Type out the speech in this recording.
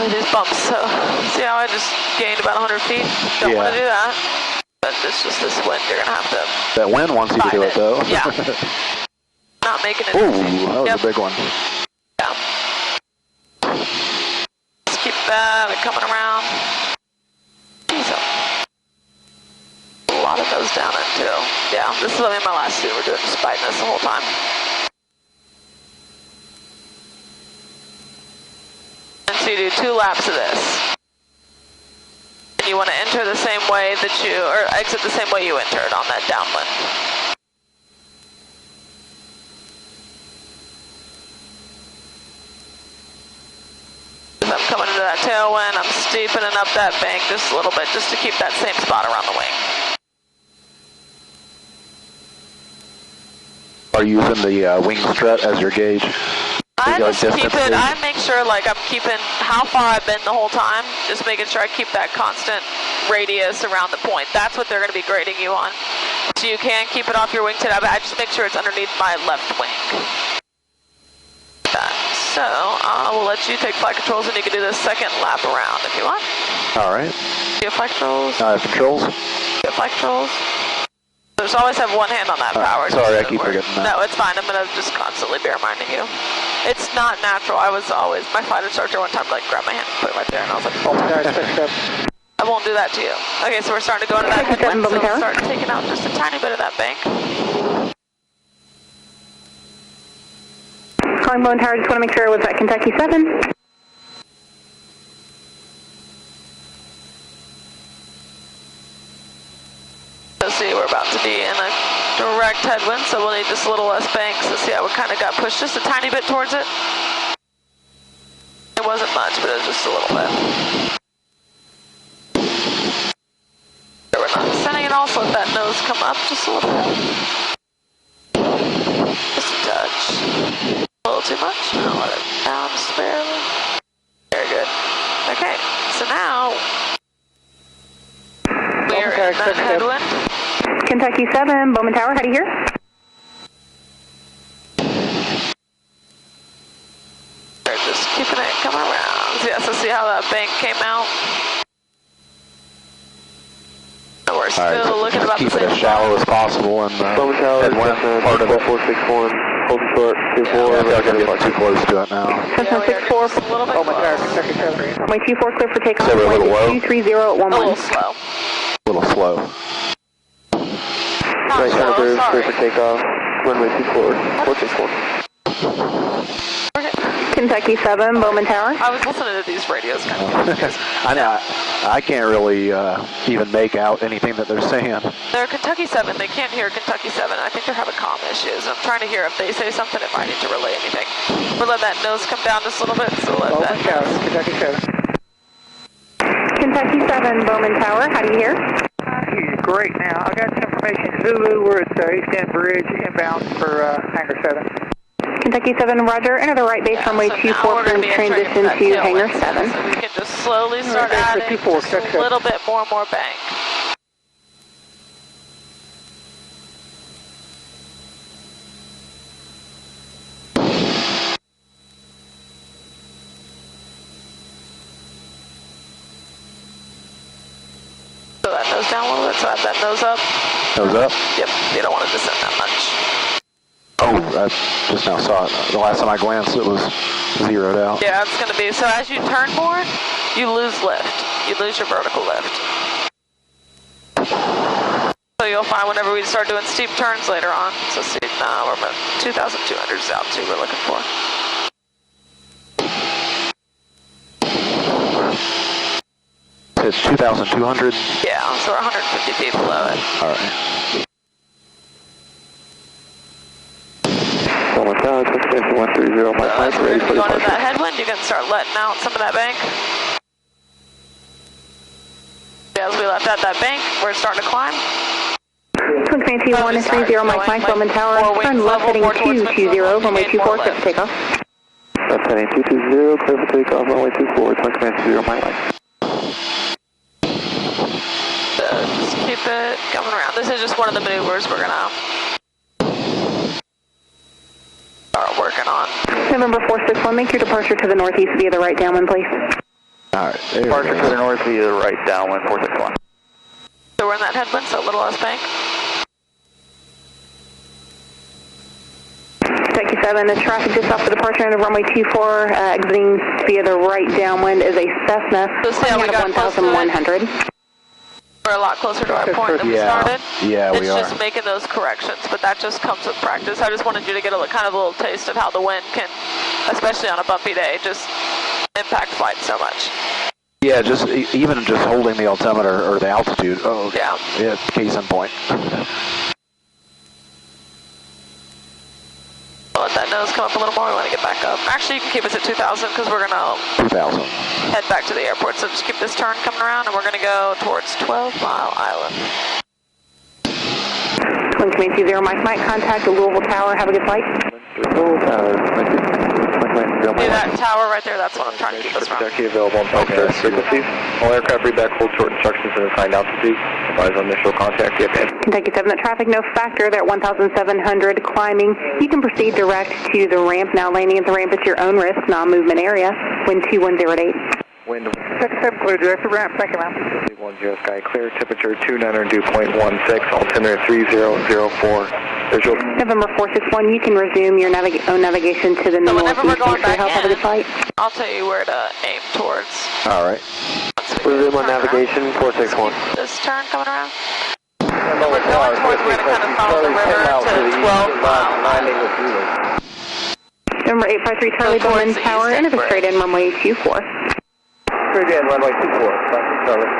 with these bumps, so see how I just gained about 100 feet? Don't want to do that, but it's just this wind, you're gonna have to. That wind wants you to do it though. Yeah. Not making it. Ooh, that was a big one. Yeah. Just keep that coming around. Jeez, a lot of those down in too. Yeah, this is my last two. We're doing just biting this the whole time. And so you do 2 laps of this. And you want to enter the same way that or exit the same way you entered on that downwind. I'm coming into that tailwind, I'm steepening up that bank just a little bit just to keep that same spot around the wing. Are you using the wing strut as your gauge? I just keep it, I make sure like I'm keeping how far I've been the whole time, just making sure I keep that constant radius around the point. That's what they're going to be grading you on. So you can keep it off your wingtip, but I just make sure it's underneath my left wing. So I will let you take flight controls and you can do the second lap around if you want. All right. Do you have flight controls? I have controls. Do you have flight controls? Just always have one hand on that power. Sorry, I keep forgetting that. No, it's fine. I'm going to just constantly be reminding you. It's not natural. I was always, my flight instructor one time like grabbed my hand and put it right there and I was like, oh, I won't do that to you. Okay, so we're starting to go into that headwind, so we'll start taking out just a tiny bit of that bank. Calling Bowman Tower, just want to make sure it was at Kentucky 7. Let's see, we're about to be in a direct headwind, so we'll need just a little less bank. So see how we kind of got pushed just a tiny bit towards it? It wasn't much, but it was just a little bit. So we're not descending at all, so let that nose come up just a little bit. Just a touch. A little too much. I'll let it down just barely. Very good. Okay, so now we're in that headwind. Kentucky 7, Bowman Tower, how do you hear? They're just keeping it coming around. Yeah, so see how that bank came out? So we're still looking about the same. Keep it as shallow as possible and Bowman Tower, part of it. 461, holding short, 24. I feel like I'm getting too close to it now. Yeah, 764, a little bit Bowman Tower, Kentucky 7. Runway 24 clear for takeoff. So we're a little low? 230 at 11. A little slow. A little slow. Not Right slow, clear sorry. for takeoff, runway 24, 464. Okay. Kentucky 7, Bowman Tower. I was listening to these radios kind of confused. I know. I can't really even make out anything that they're saying. They're Kentucky 7. They can't hear Kentucky 7. I think they're having comm issues. I'm trying to hear if they say something, if I need to relay anything. We'll let that nose come down just a little bit, so let that Tower, Kentucky 7. Kentucky 7, Bowman Tower, how do you hear? Great. Now, I got information. Zulu, we're at East End Bridge, inbound for Hangar 7. Kentucky 7, roger. Another right base runway so 24, now we're transition gonna be to entering Hangar that tailwind. 7. So we can just slowly start adding just a little bit more and more bank. So that nose down a little bit, so add that nose up. Nose up? Yep, you don't want to descend that much. Oh, I just now saw it. The last time I glanced, it was zeroed out. Yeah, it's going to be, so as you turn more, you lose lift. You lose your vertical lift. So you'll find whenever we start doing steep turns later on, so see, now we're about 2,200 is the altitude we're looking for. It's 2,200? Yeah, so we're 150 feet below it. All right. Bowman Tower, 130, my So as we're going into that headwind, you can start letting out some of that bank. As we left out that bank, we're starting to climb. Twin Fancy 130, Mike, Bowman Tower, turn left heading 220, runway 24, clear for takeoff. Left heading 220, clear for takeoff, runway 24, Twin Fancy 0, Mike. Just keep it coming around. This is just one of the maneuvers we're gonna start working on. November 461, make your departure to the northeast via the right downwind, please. Alright, there Departure we to the go. north via the right, downwind 461. So we're in that headwind, so a little less bank. Kentucky 7, the traffic just off the departure on the runway 24, exiting via the right downwind is a Cessna, So see how we got close to it? 1,100. We're a lot closer to our point than we Yeah. started. Yeah, it's we are. just making those corrections, but that just comes with practice. I just wanted you to get a kind of a little taste of how the wind can, especially on a bumpy day, just impact flight so much. Yeah, just even just holding the altimeter or the altitude. Oh, Yeah. Yeah, case in point. I'll let that nose come up a little more. We want to get back up. Actually, you can keep us at 2,000 because we're going to 2,000. head back to the airport. So just keep this turn coming around, and we're going to go towards 12 Mile Island. Twin Command 20, Mike, contact the Louisville Tower. Have a good flight. Louisville Tower, thank you. See that tower right there? That's what I'm trying to keep us from. Taxi available on Southwest frequencies. All aircraft read back hold short instructions and assigned altitude. Advise on initial contact if Kentucky 7, the traffic no factor. They're at 1,700 climbing. You can proceed direct to the ramp. Now landing at the ramp at your own risk, non-movement area. Wind 2108. wind Kentucky 7, clear direct to ramp. Thank you, ma'am. 10 sky clear, temperature 292.16, altimeter 3004. Visual. November 461, you can resume your own navigation to the So whenever we're northeast. going back Have a good flight. I'll tell you where to aim towards. Alright. Resume on navigation 461. This turn coming around. And we're going towards, we're going to kind of follow the river to 12 Mile Island. Number 853 Charlie Go towards Bowman the Tower, eastern into the straight in runway 24. Straight in, runway 24.